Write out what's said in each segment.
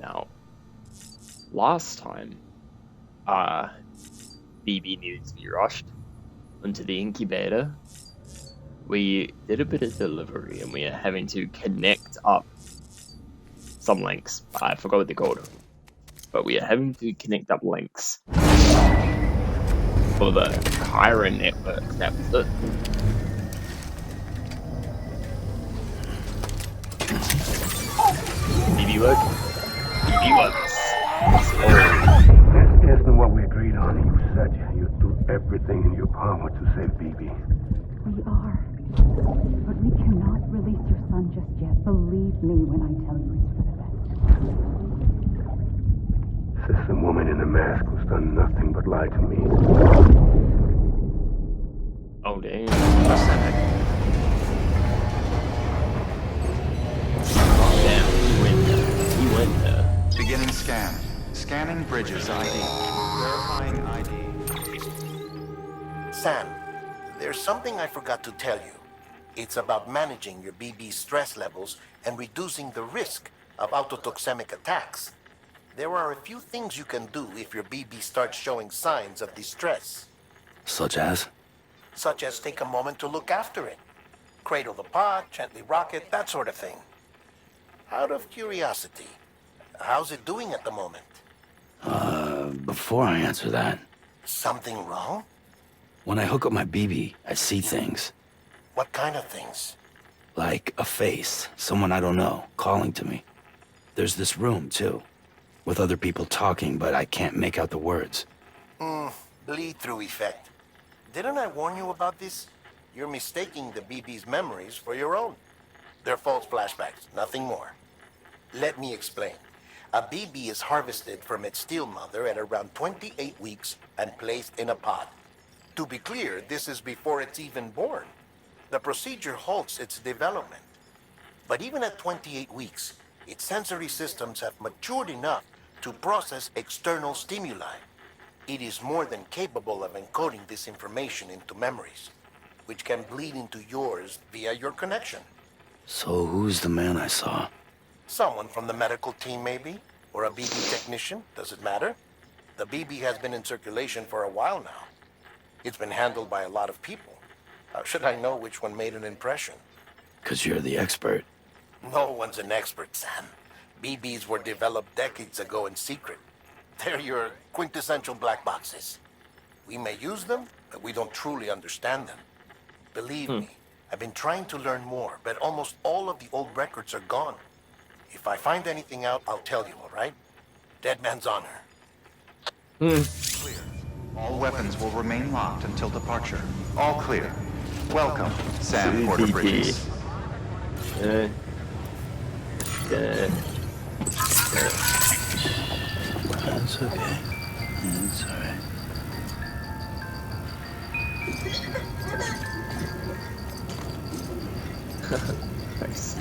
Now, last time, uh, BB needed to be rushed into the incubator. We did a bit of delivery and we are having to connect up some links. I forgot what they called them. But we are having to connect up links for the Kyra network. That was it. BB work? BB works. This isn't what we agreed on. You said you'd do everything in your power to save BB. We are. But we cannot release your son just yet. Believe me when I tell you it's for the best. This is a woman in a mask who's done nothing but lie to me. Oh, damn. He went there. Beginning scan. Scanning bridges ID. Verifying ID. Sam, there's something I forgot to tell you. It's about managing your BB stress levels and reducing the risk of autotoxemic attacks. There are a few things you can do if your BB starts showing signs of distress. Such as? Such as take a moment to look after it. Cradle the pot, gently rock it, that sort of thing. Out of curiosity, how's it doing at the moment? Before I answer that, Something wrong? when I hook up my BB, I see things. What kind of things? Like a face, someone I don't know, calling to me. There's this room, too, with other people talking, but I can't make out the words. Bleed-through effect. Didn't I warn you about this? You're mistaking the BB's memories for your own. They're false flashbacks, nothing more. Let me explain. A BB is harvested from its steel mother at around 28 weeks and placed in a pod. To be clear, this is before it's even born. The procedure halts its development. But even at 28 weeks, its sensory systems have matured enough to process external stimuli. It is more than capable of encoding this information into memories, which can bleed into yours via your connection. So who's the man I saw? Someone from the medical team, maybe? Or a BB technician? Does it matter? The BB has been in circulation for a while now. It's been handled by a lot of people. How should I know which one made an impression? 'Cause you're the expert. No one's an expert, Sam. BBs were developed decades ago in secret. They're your quintessential black boxes. We may use them, but we don't truly understand them. Believe me, I've been trying to learn more, but almost all of the old records are gone. If I find anything out, I'll tell you, all right? Dead man's honor. Clear. All weapons will remain locked until departure. All clear. Welcome, Sam Porter Bridges. That's okay. That's alright.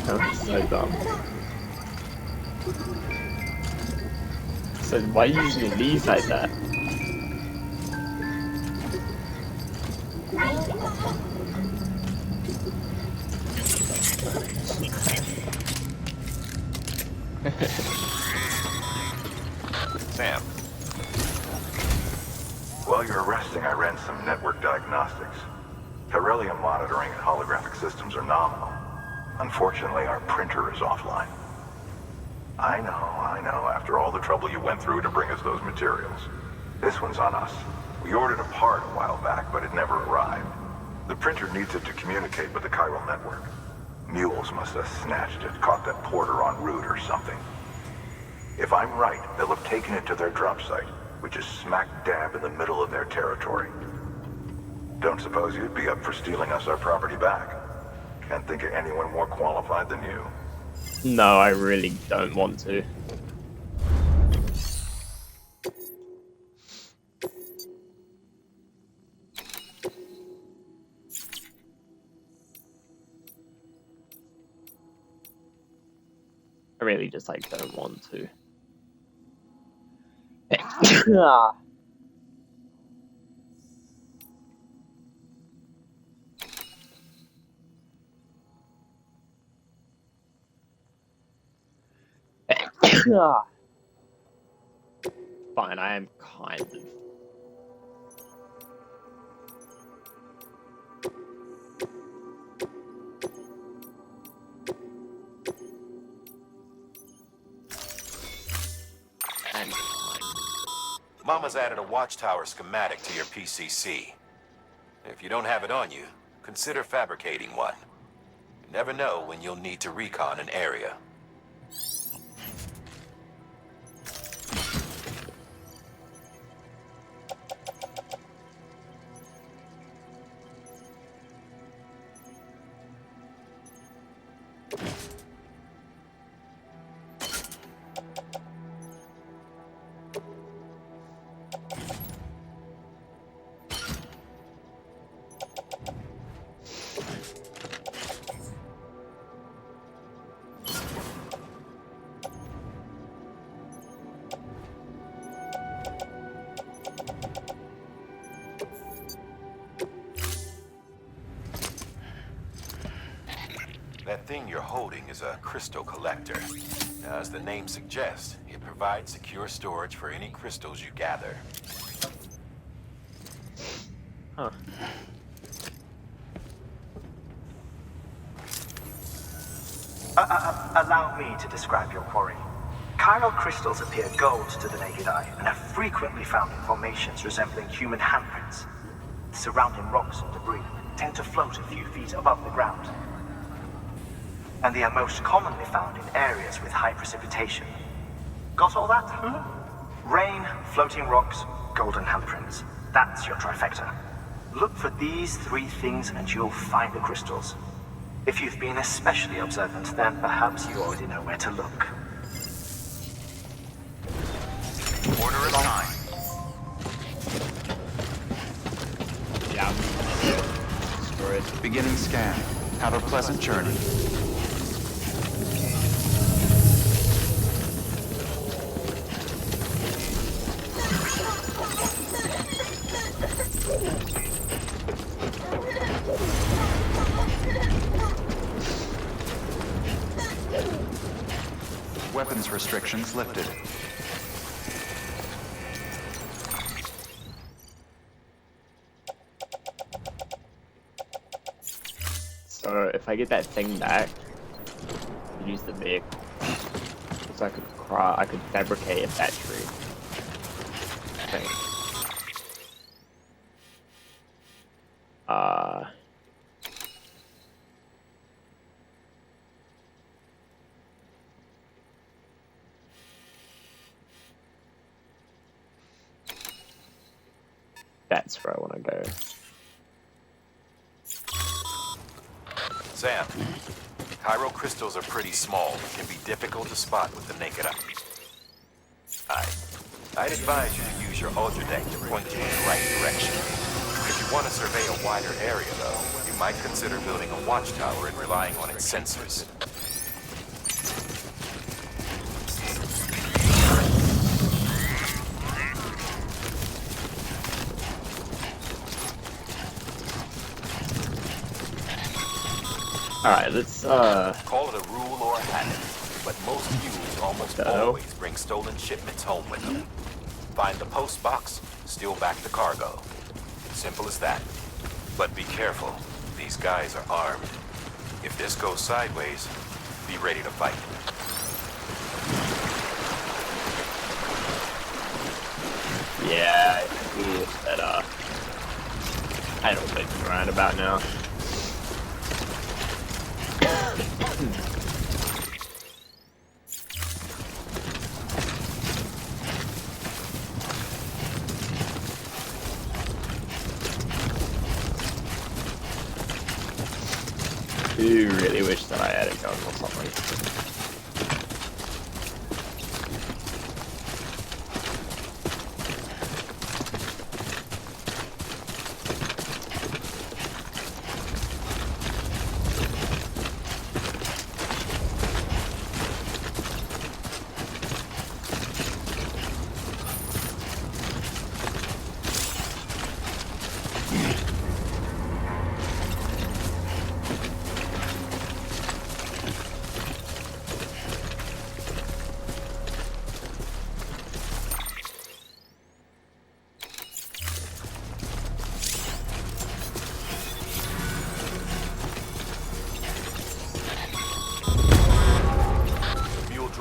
That was so dumb. So why are you using your knees like that? Sam. While you're resting, I ran some network diagnostics. Beryllium monitoring and holographic systems are nominal. Unfortunately, our printer is offline. I know. After all the trouble you went through to bring us those materials. This one's on us. We ordered a part a while back, but it never arrived. The printer needs it to communicate with the chiral network. Mules must have snatched it, caught that porter en route or something. If I'm right, they'll have taken it to their drop site, which is smack dab in the middle of their territory. Don't suppose you'd be up for stealing us our property back? Can't think of anyone more qualified than you. No, I really don't want to. I really just don't want to. fine. I am kind of. I'm kind. Mama's added a watchtower schematic to your PCC. If you don't have it on you, consider fabricating one. You never know when you'll need to recon an area. That thing you're holding is a crystal collector. Now, as the name suggests, it provides secure storage for any crystals you gather. Huh. Allow me to describe your quarry. Chiral crystals appear gold to the naked eye and are frequently found in formations resembling human handprints. The surrounding rocks and debris tend to float a few feet above the ground. And they are most commonly found in areas with high precipitation. Got all that? Rain, floating rocks, golden handprints. That's your trifecta. Look for these three things and you'll find the crystals. If you've been especially observant, then perhaps you already know where to look. Order assigned. Yeah. Destroy it. Beginning scan. Have a pleasant journey. Weapons restrictions lifted. So if I get that thing back, I'll use the vehicle. So I could fabricate a battery. Thing. That's where I want to go. Sam, chiral crystals are pretty small and can be difficult to spot with the naked eye. I'd advise you to use your ultra deck to point you in the right direction. If you want to survey a wider area, though, you might consider building a watchtower and relying on its sensors. Alright, let's Call it a rule or a habit, but most mules almost always bring stolen shipments home with them. Find the post box, steal back the cargo. Simple as that. But be careful, these guys are armed. If this goes sideways, be ready to fight. yeah, but I don't think around about now. Do really wish that I had a gun or something.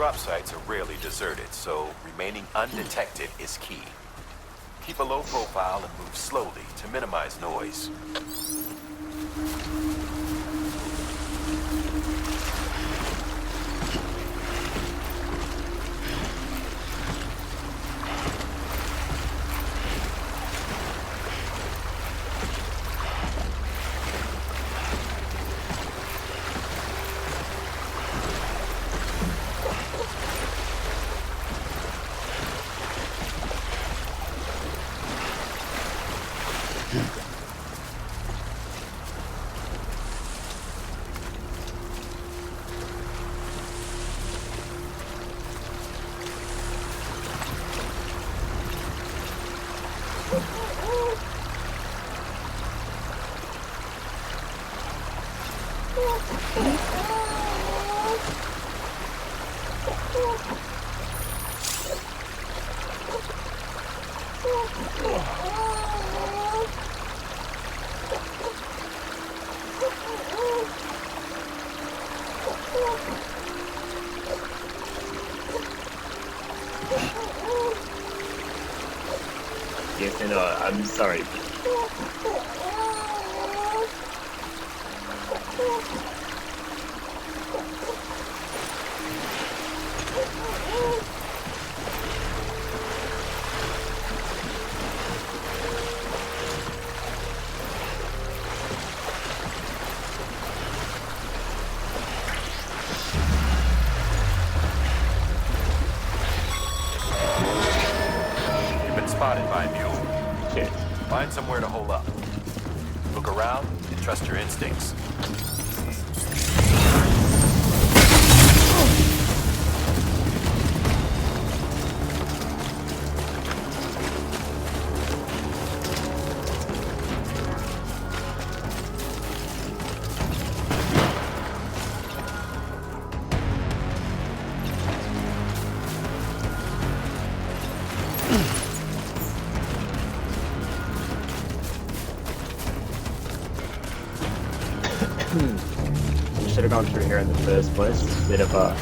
drop sites are rarely deserted, so remaining undetected is key. Keep a low profile and move slowly to minimize noise. Yes, and I'm sorry. You've been spotted by a mule. Shit. Find somewhere to hole up. Look around and trust your instincts. Should have gone through here in the first place. Bit of a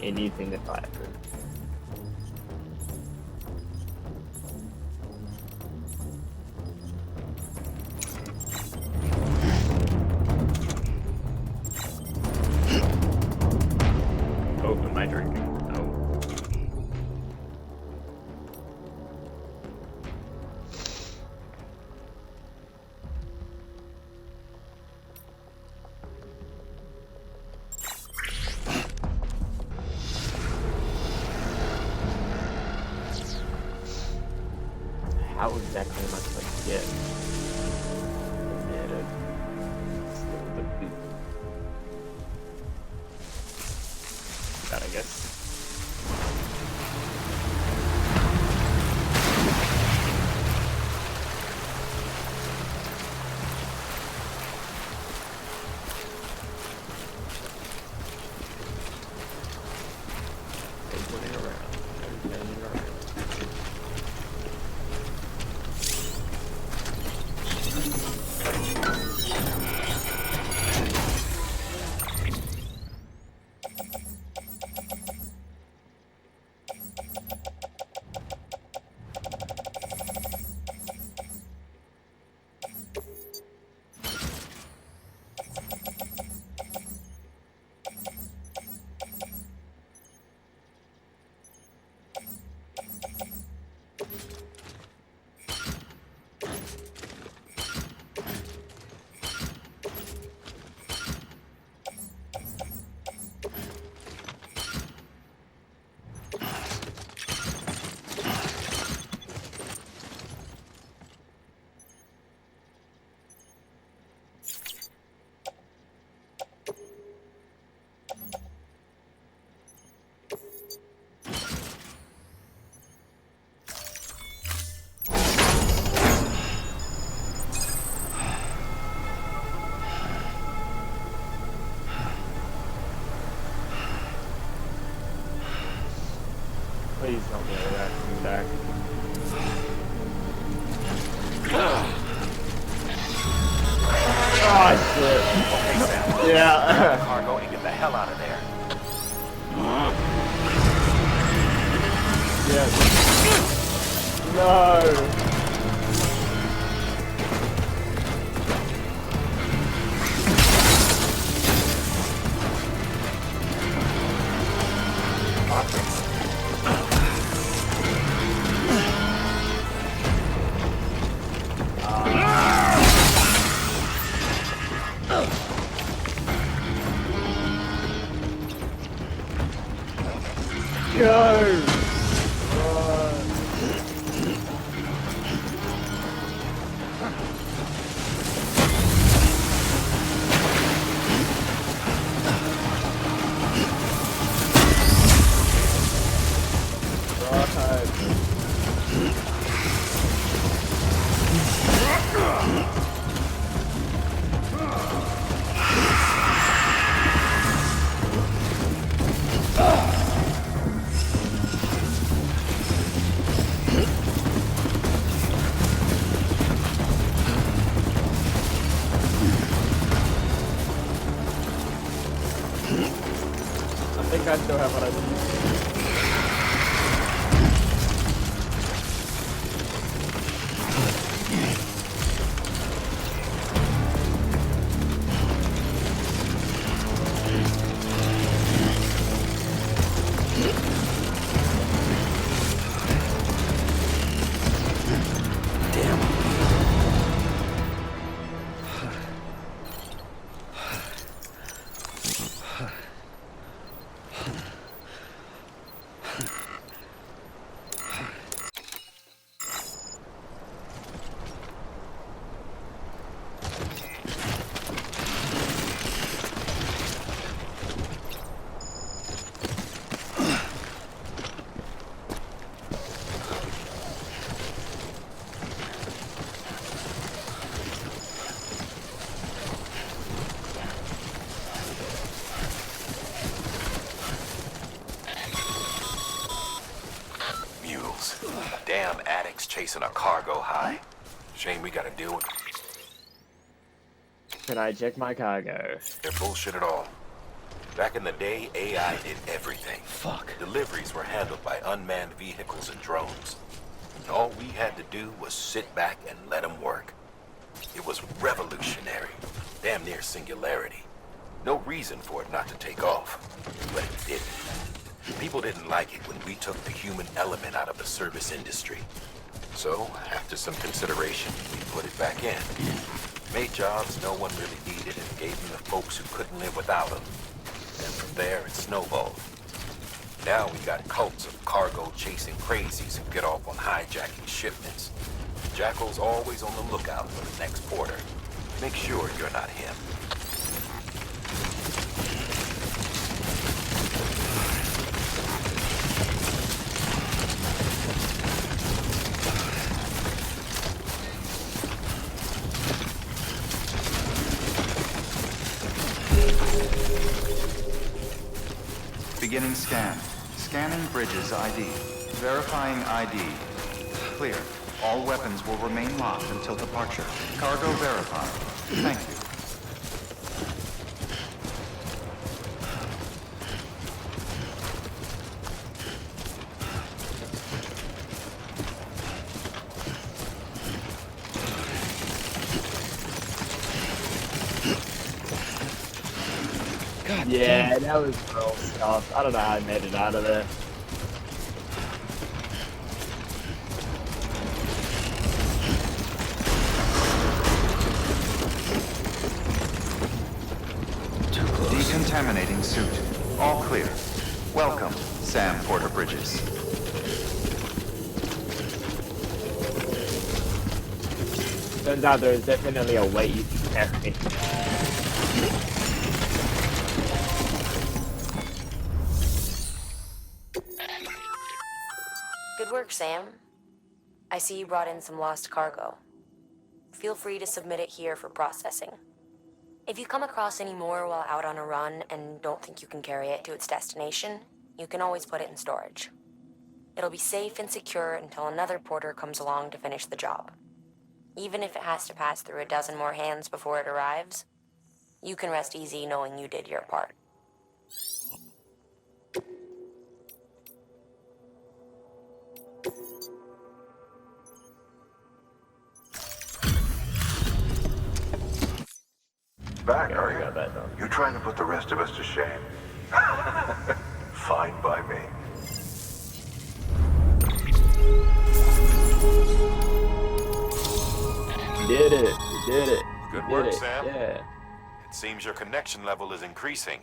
anything that I happen. Oh, am I drinking? No. How exactly am I supposed to get there to steal the boot? That, I guess. Running around. Running around. Please don't go back. Come back. Oh shit. Okay, Sam. Yeah. Grab the cargo and get the hell out of there. Yes. No. Go! I think I still have what I need. Mules. Damn addicts chasing a cargo high. Shame we gotta deal with Can I check my cargo? their bullshit at all. Back in the day, AI did everything. Fuck. Deliveries were handled by unmanned vehicles and drones. And all we had to do was sit back and let them work. It was revolutionary. Damn near singularity. No reason for it not to take off. But it didn't. People didn't like it when we took the human element out of the service industry. So, after some consideration, we put it back in. Made jobs no one really needed and gave them to folks who couldn't live without them. And from there, it snowballed. Now we got cults of cargo-chasing crazies who get off on hijacking shipments. Jackal's always on the lookout for the next porter. Make sure you're not him. Beginning scan. Scanning bridges ID. Verifying ID. Clear. All weapons will remain locked until departure. Cargo verified. Thank you. God Yeah, damn. that was real stuff. I don't know how I made it out of there. Too close. Decontaminating suit. All clear. Welcome, Sam Porter Bridges. Turns out there's definitely a way you can carry. Good work, Sam. I see you brought in some lost cargo. Feel free to submit it here for processing. If you come across any more while out on a run and don't think you can carry it to its destination, you can always put it in storage. It'll be safe and secure until another porter comes along to finish the job. Even if it has to pass through a dozen more hands before it arrives, you can rest easy knowing you did your part. Back, Yeah, are we you? got that done. You're trying to put the rest of us to shame. Fine by me. We did it. We did it. Good We work, did it. Sam. Yeah. It seems your connection level is increasing.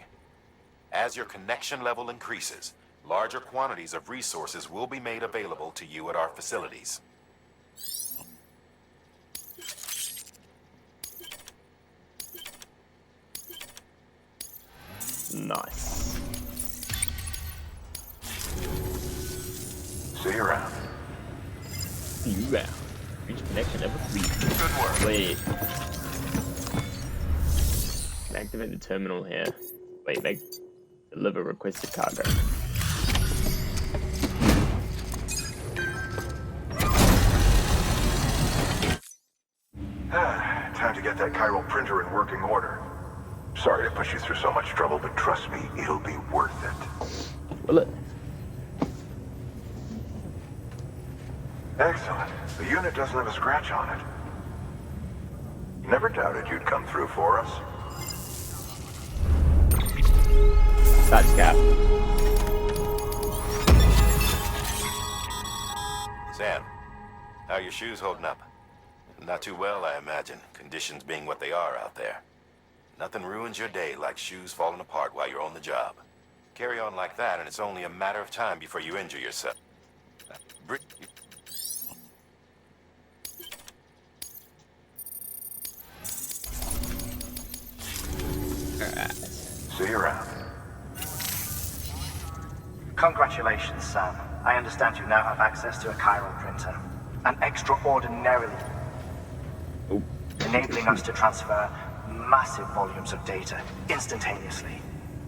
As your connection level increases, larger quantities of resources will be made available to you at our facilities. Nice. See you around. See you around. Reach connection level 3. Good work. Wait. Can activate the terminal here. Wait, deliver requested cargo. Time to get that chiral printer in working order. Sorry to put you through so much trouble, but trust me, it'll be worth it. Will it? Excellent. The unit doesn't have a scratch on it. Never doubted you'd come through for us. That's Cap. Sam, how are your shoes holding up? Not too well, I imagine, conditions being what they are out there. Nothing ruins your day like shoes falling apart while you're on the job. Carry on like that, and it's only a matter of time before you injure yourself. See you around. Congratulations, Sam. I understand you now have access to a chiral printer. An extraordinarily enabling us to transfer massive volumes of data instantaneously.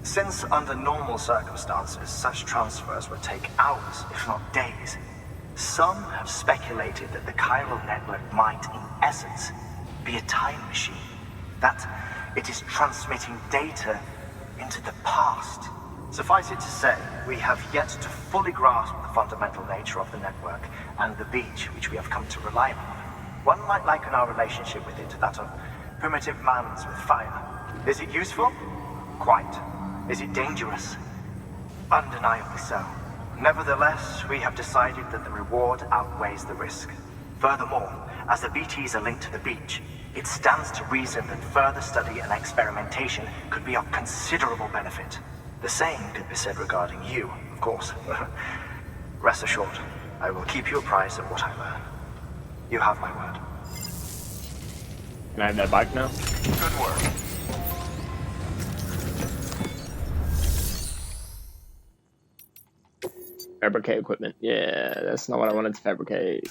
Since under normal circumstances, such transfers would take hours, if not days, some have speculated that the chiral network might, in essence, be a time machine. That it is transmitting data into the past. Suffice it to say, we have yet to fully grasp the fundamental nature of the network and the beach which we have come to rely upon. One might liken our relationship with it to that of primitive man's with fire. Is it useful? Quite. Is it dangerous? Undeniably so. Nevertheless, we have decided that the reward outweighs the risk. Furthermore, as the BTs are linked to the beach, it stands to reason that further study and experimentation could be of considerable benefit. The same could be said regarding you, of course. Rest assured, I will keep you apprised of what I learn. You have my word. Can I have that bike now? Good work. Fabricate equipment. Yeah, that's not what I wanted to fabricate.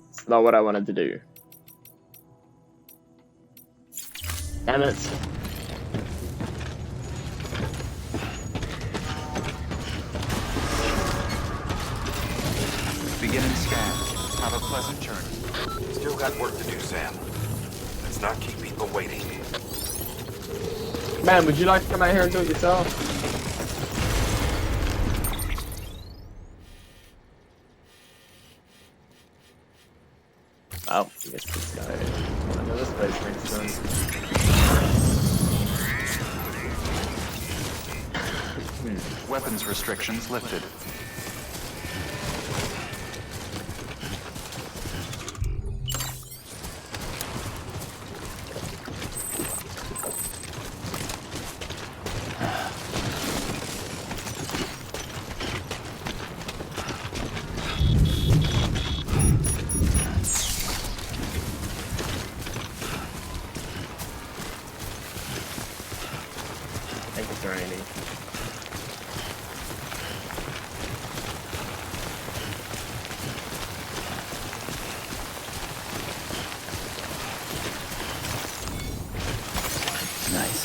It's not what I wanted to do. Damn it. Beginning scan. Have a pleasant journey. Still got work to do, Sam. Let's not keep people waiting. Man, would you like to come out here and do it yourself? Oh, I guess this guy. Another space race done. Weapons restrictions lifted. Thank you, Serenity. Nice.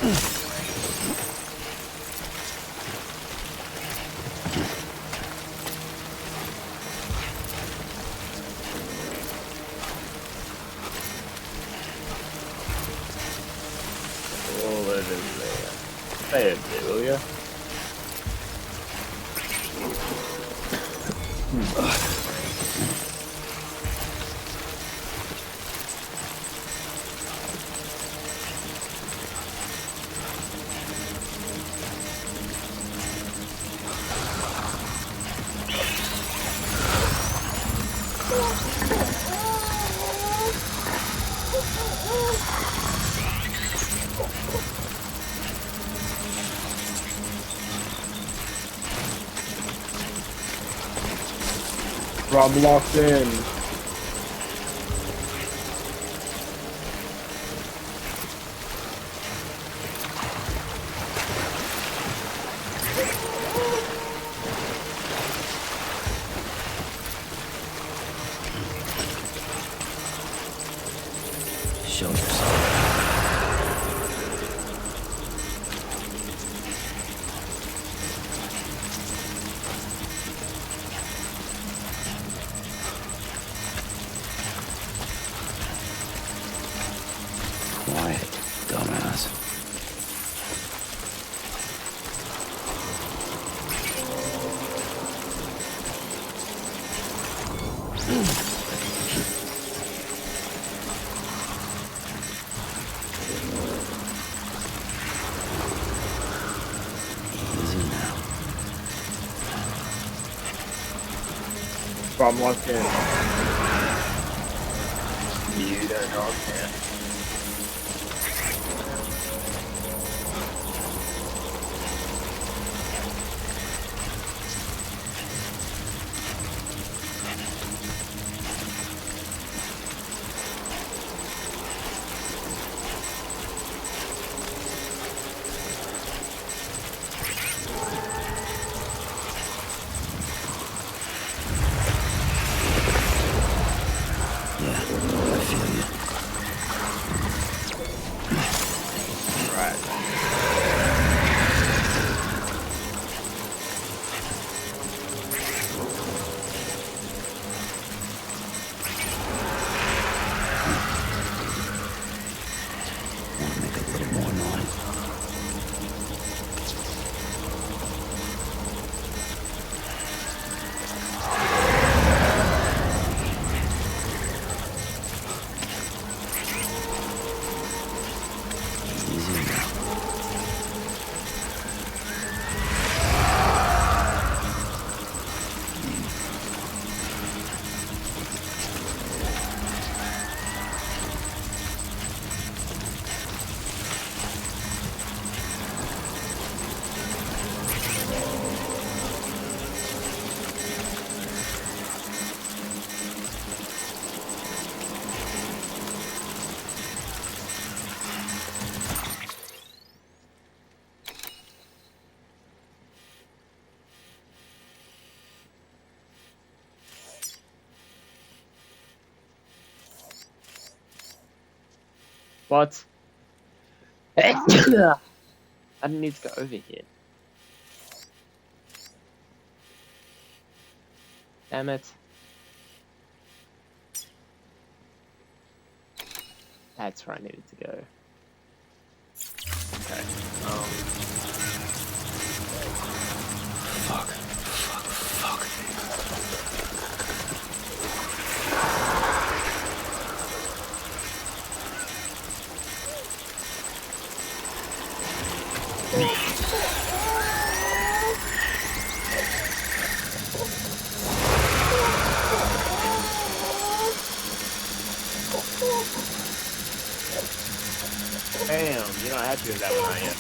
All over there. Stay over there, will ya? I'm locked in. Show yourself. Quiet, dumbass. Easy now. I'm locked in. You don't know I'm here. Yeah, I feel you. Want to make a little more noise? Easy now. What? I didn't need to go over here. Damn it. That's where I needed to go. Okay. Fuck. Damn, you're not happy with that one, are you?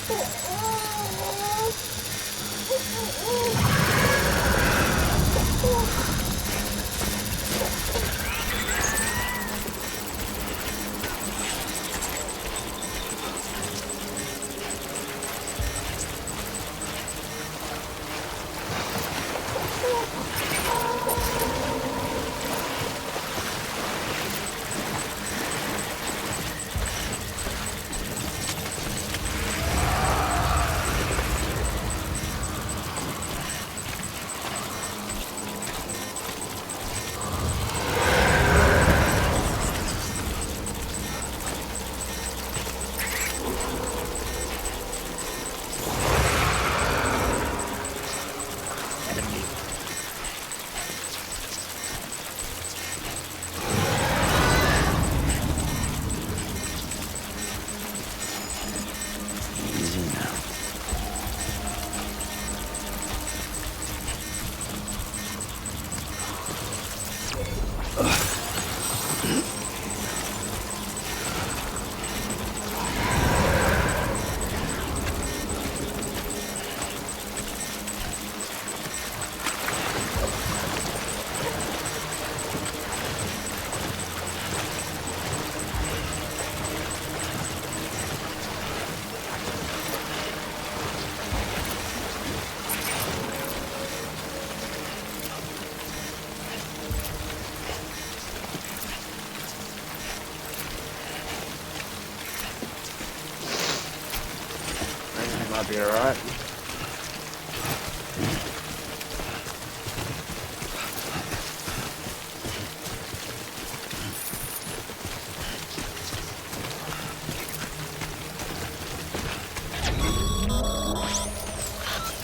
Should be alright.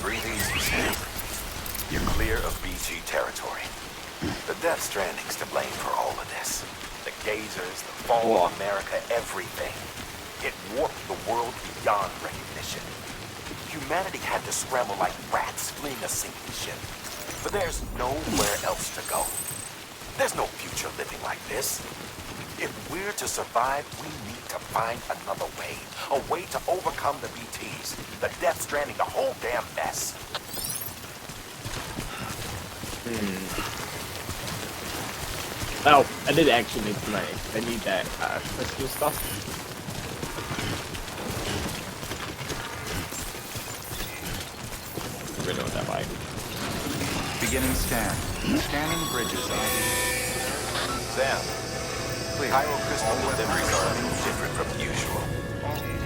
Breathe easy, Sam. You're clear of BG territory. The Death Stranding's to blame for all of this. The gazers, the fall of America, everything. It warped the world beyond recognition. Humanity had to scramble like rats fleeing a sinking ship. But there's nowhere else to go. There's no future living like this. If we're to survive, we need to find another way. A way to overcome the BTs, the Death Stranding, the whole damn mess. Oh, I did actually need to make. I need that crystal stuff. We're doing that way. Beginning scan. Scanning bridges ID. Sam, Cairo crystal deliveries are a little different from usual.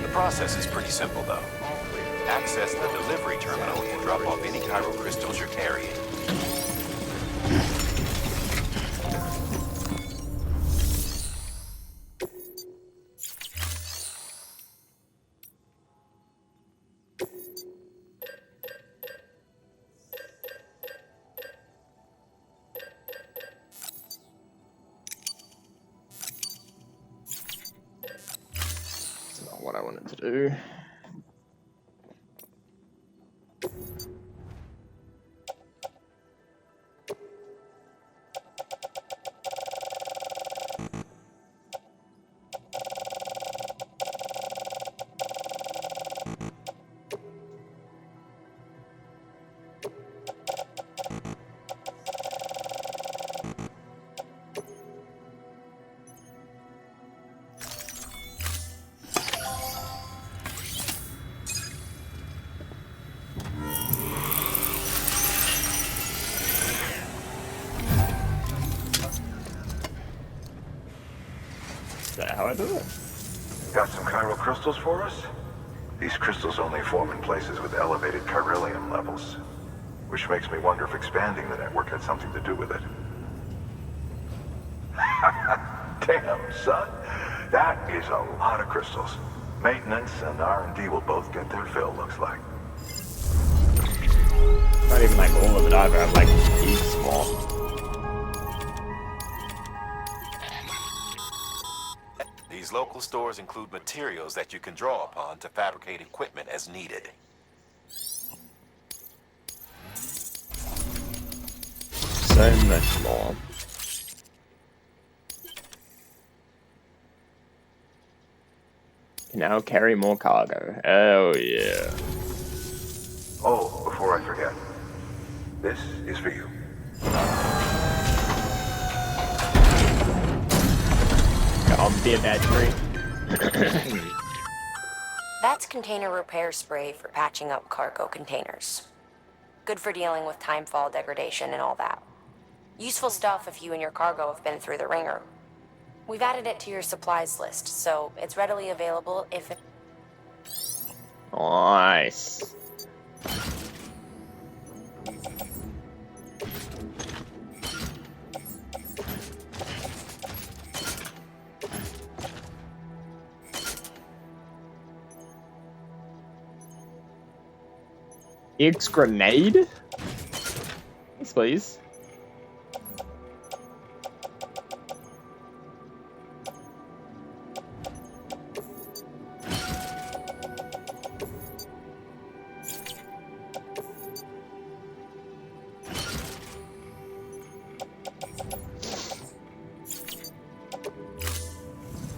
The process is pretty simple, though. Access the delivery terminal to drop off any Cairo crystals you're carrying. That's not what I wanted to do. Is that how I do it? Got some chiral crystals for us? These crystals only form in places with elevated chiralium levels, which makes me wonder if expanding the network had something to do with it. Damn, son. That is a lot of crystals. Maintenance and R&D will both get their fill, looks like. Not even like all of it either, I'm like each small. These local stores include materials that you can draw upon to fabricate equipment as needed. So much more. Can now carry more cargo. Oh yeah. Oh, before I forget. This is for you. I'll be a battery. That's container repair spray for patching up cargo containers. Good for dealing with timefall degradation and all that. Useful stuff if you and your cargo have been through the ringer. We've added it to your supplies list, so it's readily available if it... Nice. X grenade? Yes, please.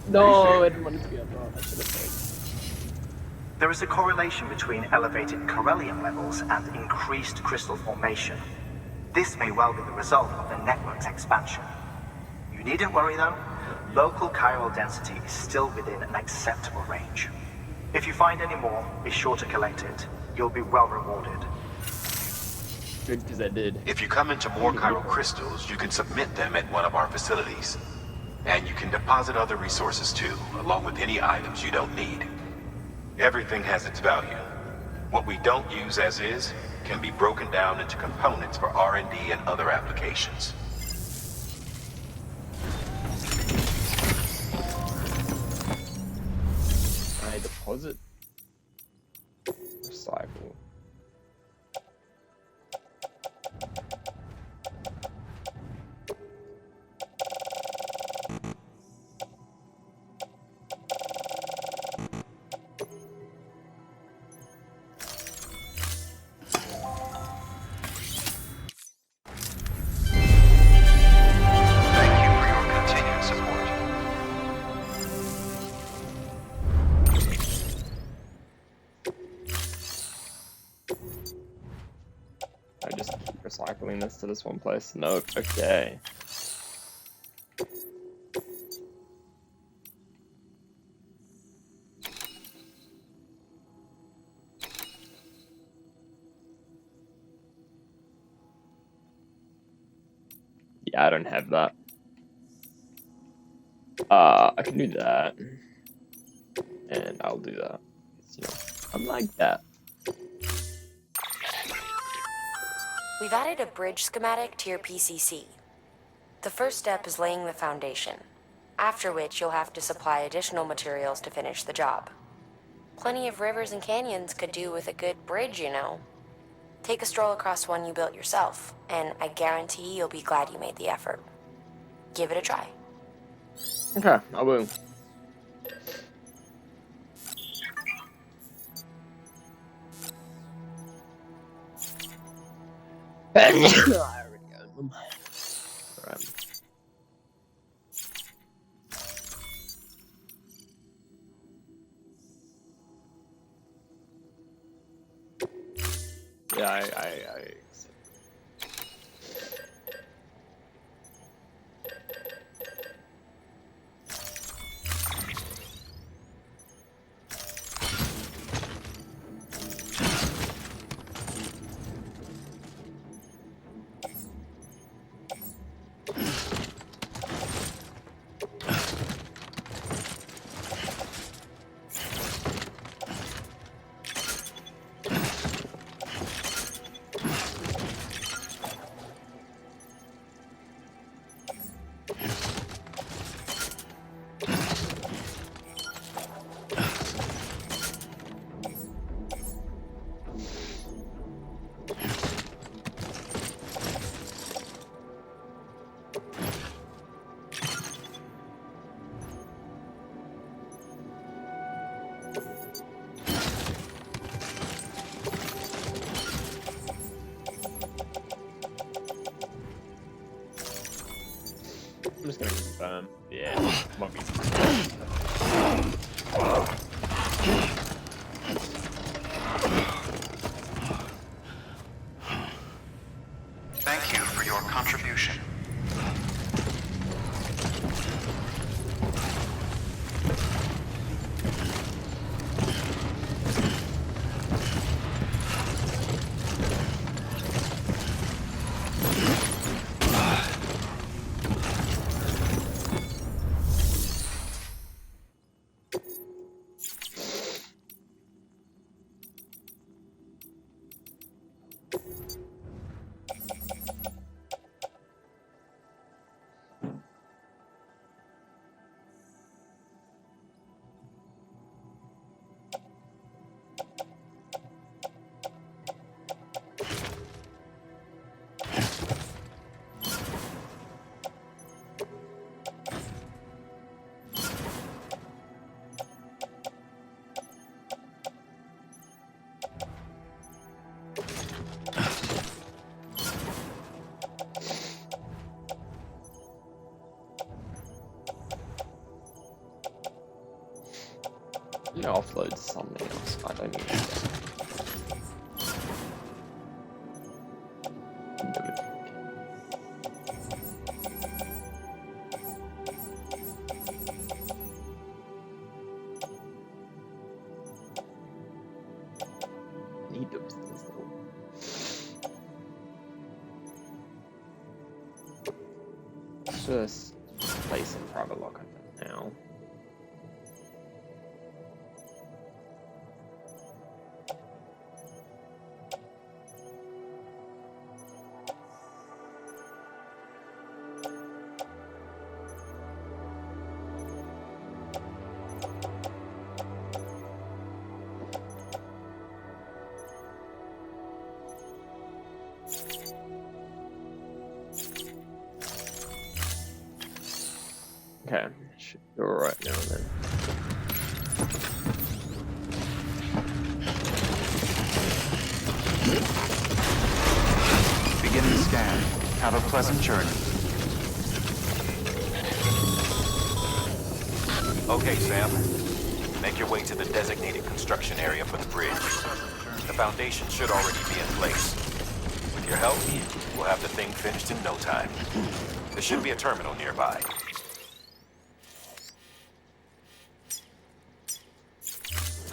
No, I didn't want it to be up. Oh, I should have said. There is a correlation between elevated chiralium levels and increased crystal formation. This may well be the result of the network's expansion. You needn't worry though. Local chiral density is still within an acceptable range. If you find any more, be sure to collect it. You'll be well rewarded. Good, because I did. If you come into more chiral crystals, you can submit them at one of our facilities. And you can deposit other resources too, along with any items you don't need. Everything has its value. What we don't use as is can be broken down into components for R&D and other applications. I deposit. Recycle. Thank you for your continued support. I just keep recycling this to this one place. Nope. Okay. Yeah, I don't have that. I can do that. And I'll do that. You know, I'm like that. We've added a bridge schematic to your PCC. The first step is laying the foundation, after which you'll have to supply additional materials to finish the job. Plenty of rivers and canyons could do with a good bridge, you know. Take a stroll across one you built yourself, and I guarantee you'll be glad you made the effort. Give it a try. Okay, I will. I already own them. Alright. Yeah, I I'm just gonna confirm. Yeah, might be. Thank you for your contribution. You know, offload something else. I don't need that. Need those things though. Just place in private lock open now. Okay, should be alright now then. Beginning scan. Have a pleasant journey. Okay, Sam. Make your way to the designated construction area for the bridge. The foundation should already be in place. With your help, we'll have the thing finished in no time. There should be a terminal nearby.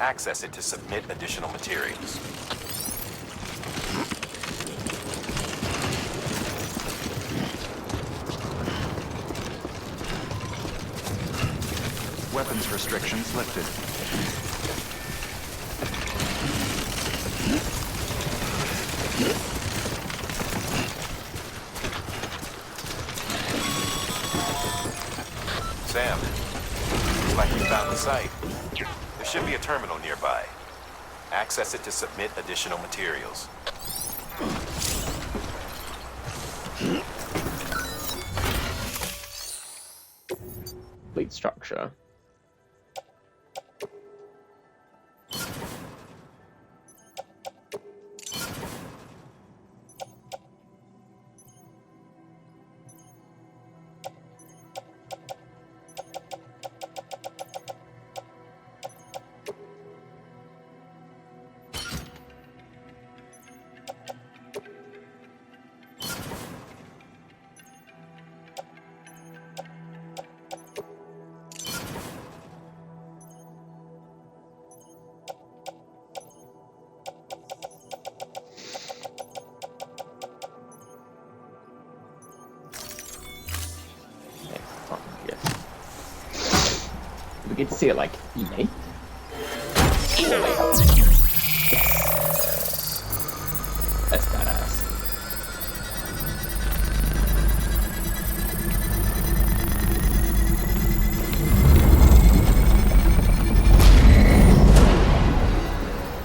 Access it to submit additional materials. Weapons restrictions lifted. Sam, looks like you found the site. There should be a terminal nearby. Access it to submit additional materials. Complete structure. We get to see it like innate. That's badass.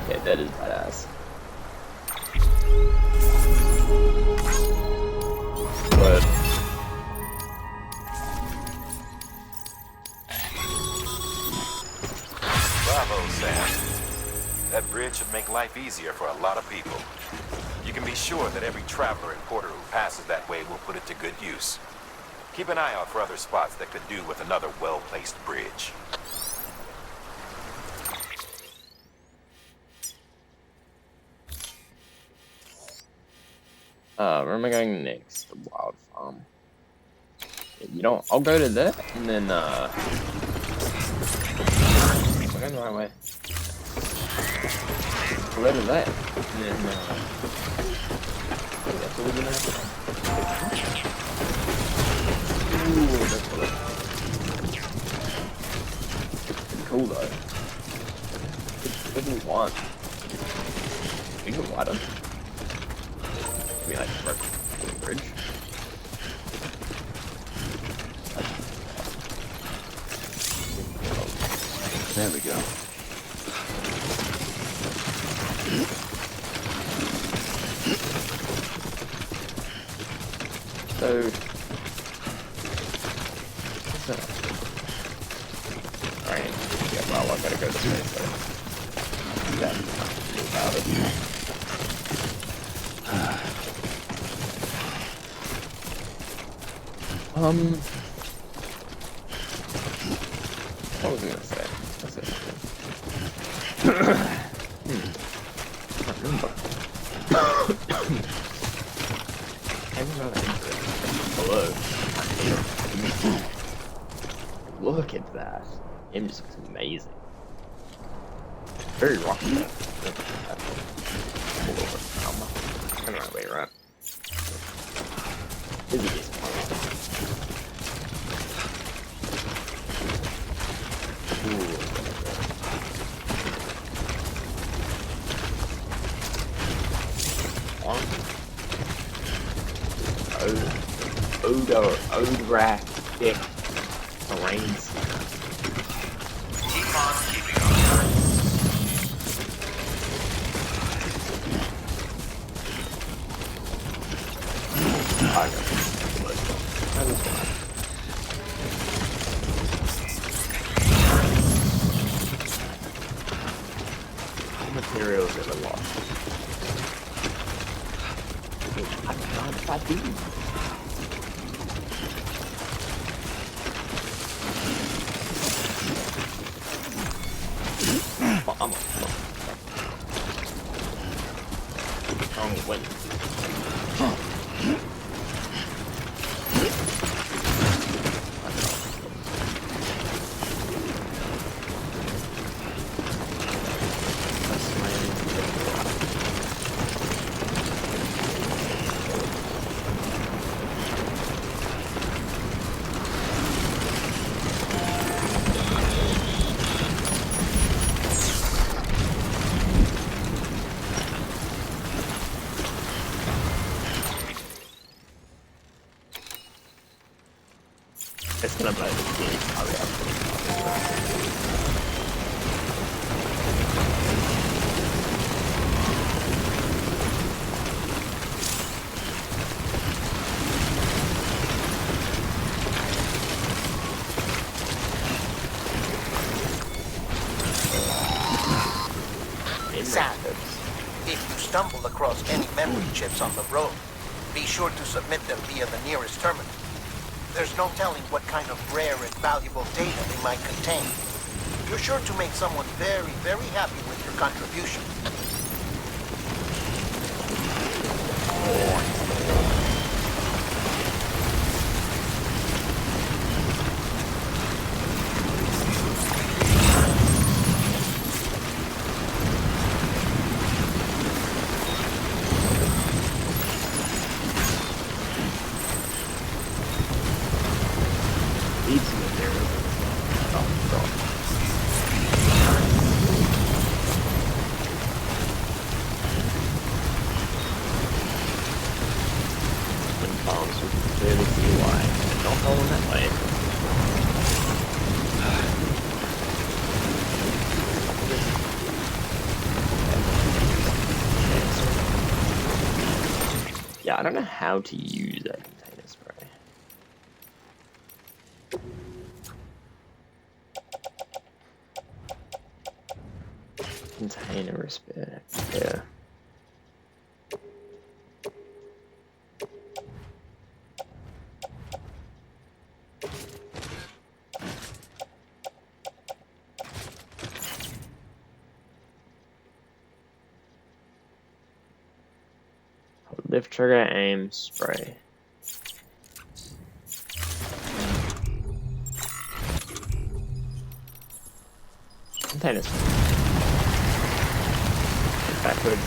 Yeah, that is badass. But Bravo, Sam. That bridge should make life easier for a lot of people. You can be sure that every traveler and porter who passes that way will put it to good use. Keep an eye out for other spots that could do with another well-placed bridge. Where am I going next? The Wild Farm. You know, I'll go to that and then I'm going the right way. I'll go to that and then that's all we're gonna have. Ooh, that's cool. Pretty cool though. What do we want? We can wider. Maybe like a bridge. There we go. So, what's that? Alright, yeah, well, I gotta go this way, so that's about it. What was I gonna say? What's it? I can't remember. Hello. Look at that. Game just looks amazing. Very rocky. All over. Turn right way, right? Busy days. Odoractic terrains. Keep on keeping on. materials in the lost. I can't fight these. Oh, I'm win. It's gonna play this game. Hurry up. Sam, if you stumble across any memory chips on the road, be sure to submit them via the nearest terminal. There's no telling what kind of rare and valuable data they might contain. You're sure to make someone very, very happy with your contribution. Yeah, I don't know how to use that container spray. Container repair. Yeah. Lift trigger, aim, spray. Containers. Backwards.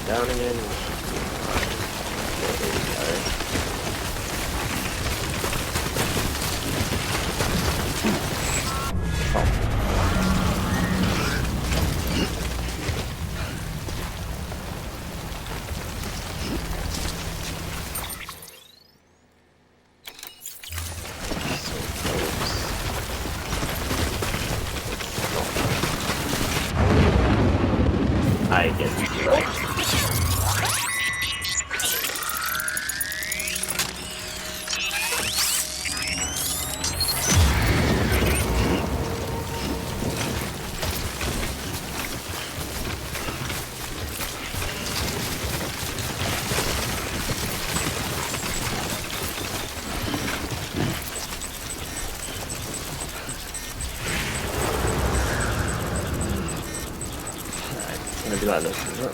Down again. There we go. I guess you're right. You like this, isn't it?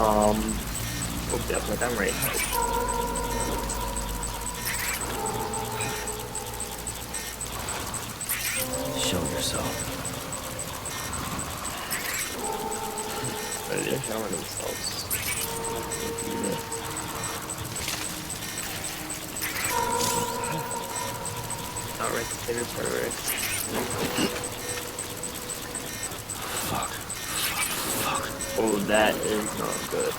Oh, that's what I'm ready. Show yourself. But they're showing themselves. Not replicated terrorists. Fuck. Oh, that is not good.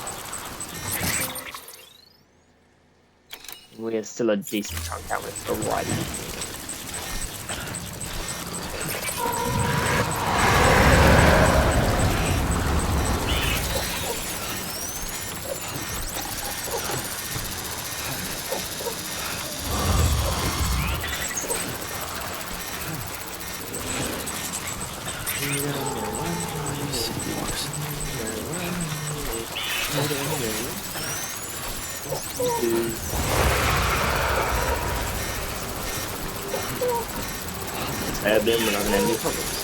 We have still a decent chunk out with the right. Stab them, we're not gonna have any problems.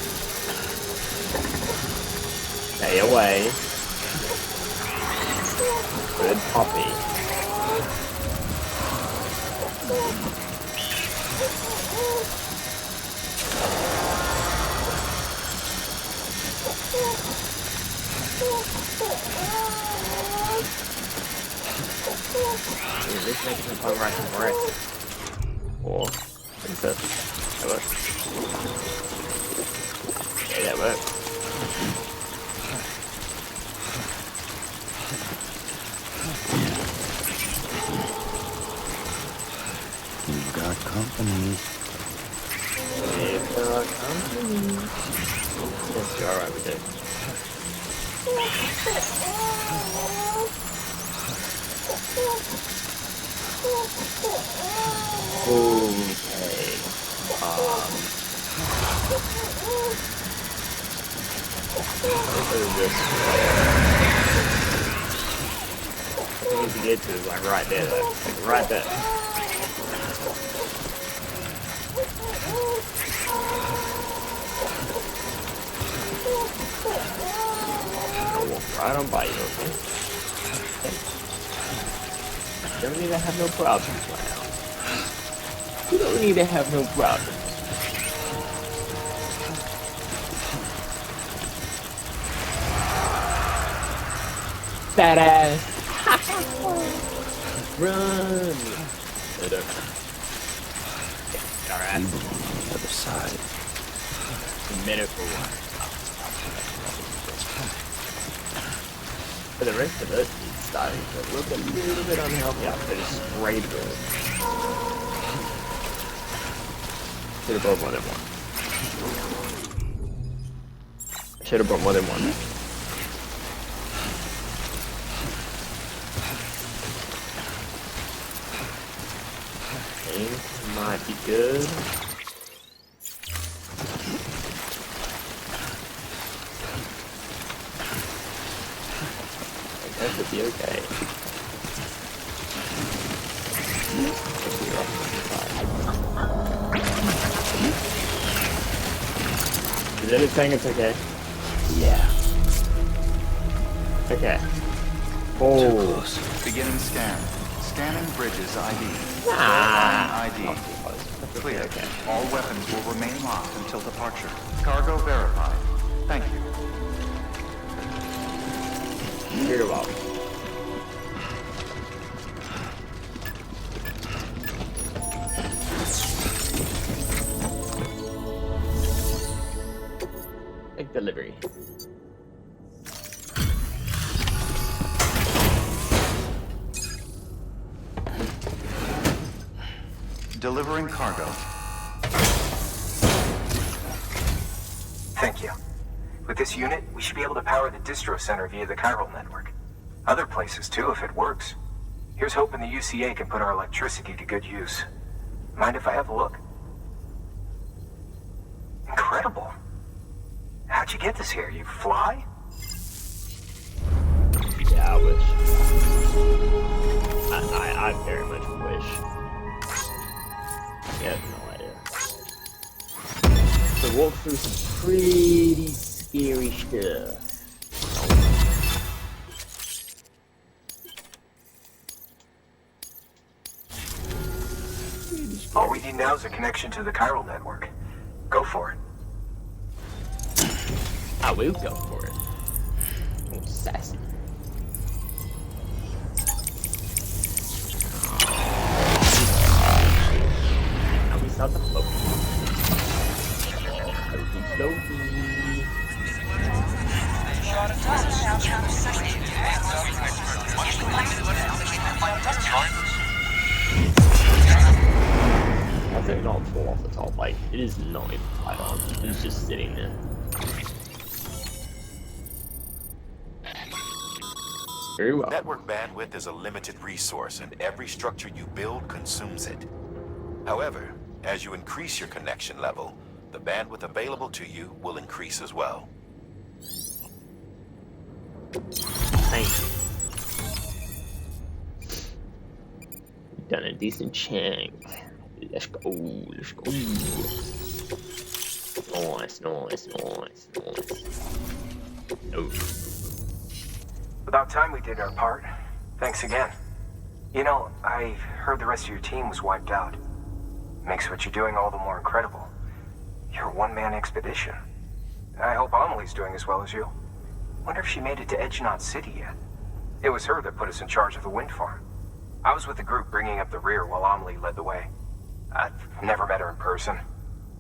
Stay away. Good puppy. This makes me fun right and rest. Or princess. That works. Yeah, that works. You've got company. You've got company. Yes, you're alright with it. This I need to get to is like right there though. Like right there. I'll walk right on by you, okay? You don't need to have no problems now. You don't need to have no problems. Badass. Run. Alright. You belong on the other side. Medical one. For the rest of it, it's starting to look a little bit unhealthy after this spray burn. Should have brought more than one. I should have brought more than one. Might be good. That should be okay. Is it saying it's okay? Yeah. Okay. Too Oh. close. Beginning scan. Scanning bridges ID. Ah. ID. Clear. Okay. All weapons will remain locked until departure. Cargo verified. Thank you. You're welcome. Take delivery. Delivering cargo. Thank you. With this unit, we should be able to power the distro center via the chiral network. Other places too, if it works. Here's hoping the UCA can put our electricity to good use. Mind if I have a look? Incredible. How'd you get this here? You fly? Yeah, I wish. I I very much wish. I have no idea. So walk through some pretty scary stuff. All we need now is a connection to the chiral network. Go for it. I will go for it. Oh, sassy. Now we start the float. Floaty. I'll say not fall off the top, like, it is not even tied on. It's just sitting there. Very well. Network bandwidth is a limited resource, and every structure you build consumes it. However, as you increase your connection level, the bandwidth available to you will increase as well. Thank you. We've done a decent chunk. Let's go. Let's go. Nice, nice, nice, nice. Oh. About time we did our part. Thanks again. You know, I heard the rest of your team was wiped out. Makes what you're doing all the more incredible. You're a one-man expedition. I hope Amelie's doing as well as you. Wonder if she made it to Edgenot City yet. It was her that put us in charge of the wind farm. I was with the group bringing up the rear while Amelie led the way. I've never met her in person,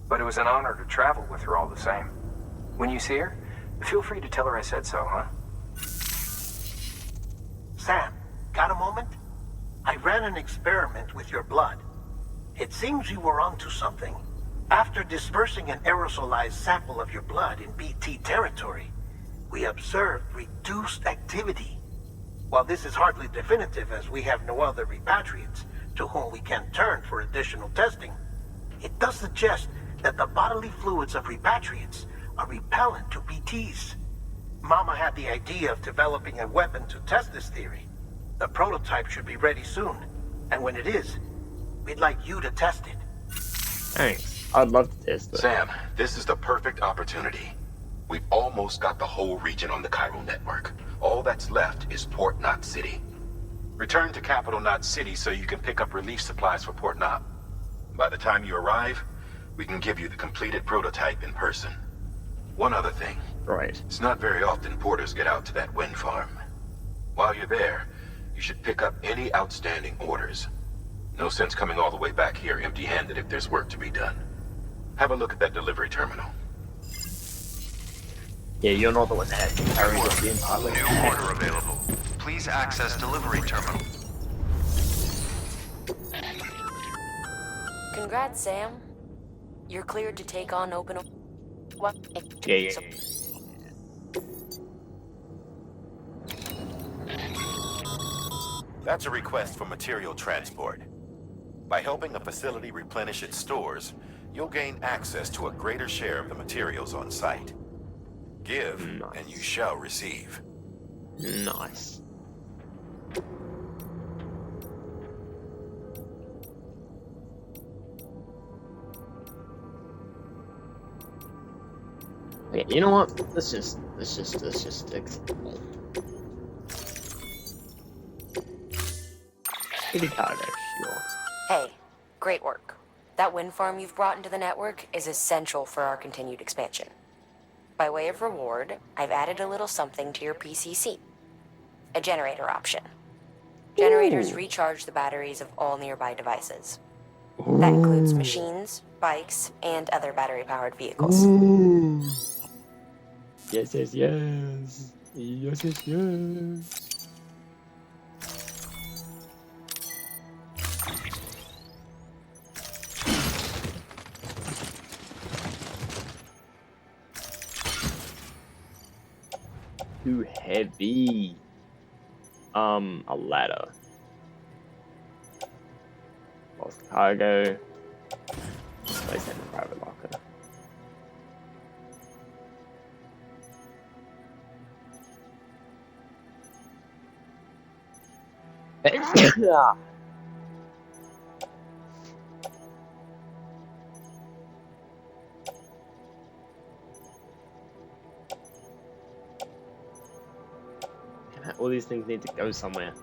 but it was an honor to travel with her all the same. When you see her, feel free to tell her I said so, huh? Sam, got a moment? I ran an experiment with your blood. It seems you were onto something. After dispersing an aerosolized sample of your blood in BT territory, we observed reduced activity. While this is hardly definitive as we have no other repatriates to whom we can turn for additional testing, it does suggest that the bodily fluids of repatriates are repellent to BTs. Mama had the idea of developing a weapon to test this theory. The prototype should be ready soon, and when it is, we'd like you to test it. Thanks. I'd love to test that. Sam, this is the perfect opportunity. We've almost got the whole region on the chiral network. All that's left is Port Knot City. Return to Capital Knot City so you can pick up relief supplies for Port Knot. By the time you arrive, we can give you the completed prototype in person. One other thing. Right. It's not very often porters get out to that wind farm. While you're there, you should pick up any outstanding orders. No sense coming all the way back here empty-handed if there's work to be done. Have a look at that delivery terminal. Yeah, you're not the one that carries up the entire New order available. Please access delivery terminal. Congrats, Sam. You're cleared to take on open... What? Yeah. That's a request for material transport. By helping a facility replenish its stores, you'll gain access to a greater share of the materials on site. Give, Nice. and you shall receive. Nice. Okay, you know what? Let's just explore. Pretty cargo, sure. Hey, great work. That wind farm you've brought into the network is essential for our continued expansion. By way of reward, I've added a little something to your PCC. A generator option. Generators recharge the batteries of all nearby devices. That includes machines, bikes, and other battery-powered vehicles. Yes, yes, yes. Yes, yes, yes. Too heavy. A ladder. Lost cargo. Place in the private locker. All these things need to go somewhere.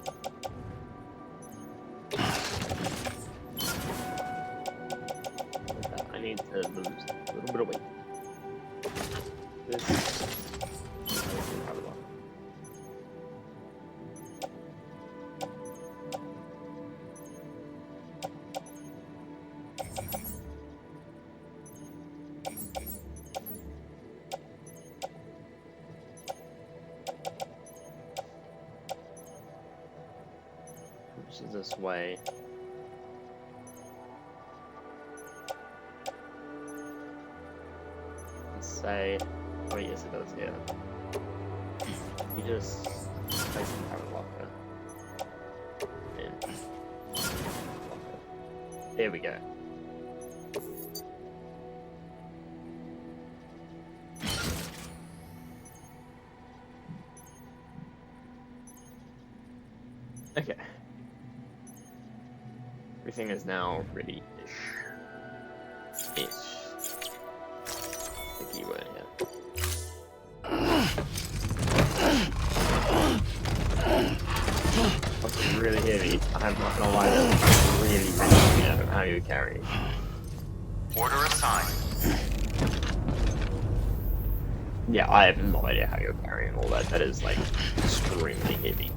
I need to lose a little bit of weight. This. This way. Let's say, oh yes it does, yeah. You just place the power locker. And there we go. Okay. Everything is now ready-ish. The keyword, yeah. That's really heavy. I'm not gonna lie, that's really heavy how you carry. Order assigned. Yeah, I have no idea how you're carrying all that. That is like extremely heavy.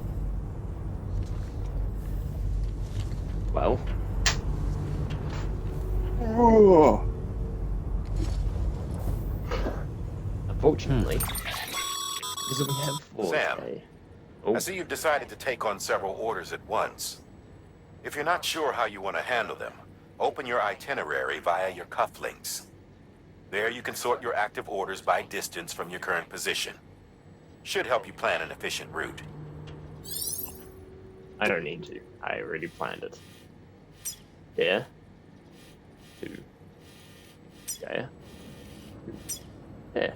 Well. Unfortunately, because we have four Sam, today. I see you've decided to take on several orders at once. If you're not sure how you want to handle them, open your itinerary via your cufflinks. There you can sort your active orders by distance from your current position. Should help you plan an efficient route. I don't need to. I already planned it. There. Two. There. There.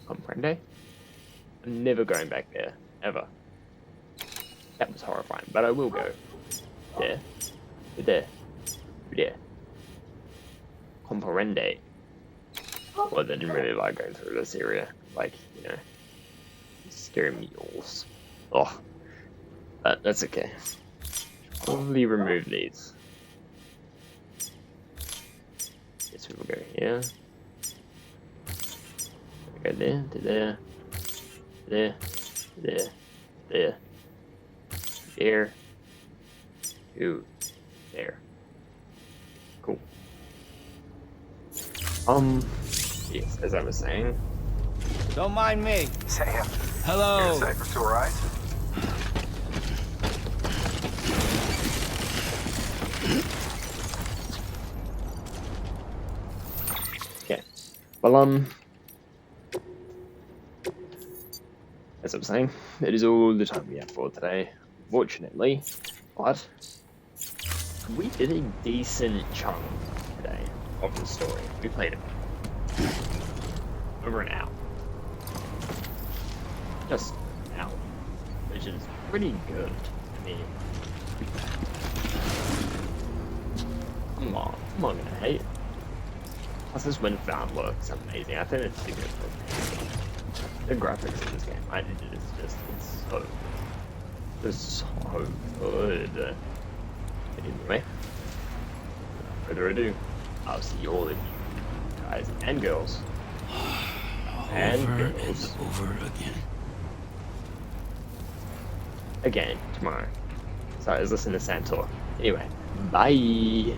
Comprende? I'm never going back there. Ever. That was horrifying, but I will go. There. There. There. Comprende. Well, I didn't really like going through this area. Like, you know, scary mules. Oh. But that's okay. Probably remove these. Guess we will go here. Go there, to there, there, there, there, there, to there. Cool. Yes, as I was saying. Don't mind me. Sam. Hello. You're safe to ride? Okay. Well, as I was saying, it is all the time we have for today, fortunately, but we did a decent chunk today of the story. We played it over an hour. Just an hour, which is pretty good. I mean, I'm not gonna hate it. Plus this wind farm looks amazing. I think it's too good for me. The graphics in this game, it's so good. Anyway, without further ado, I'll see all of you guys and girls. Over and over again. Again tomorrow. So I was listening to Santor. Anyway, bye.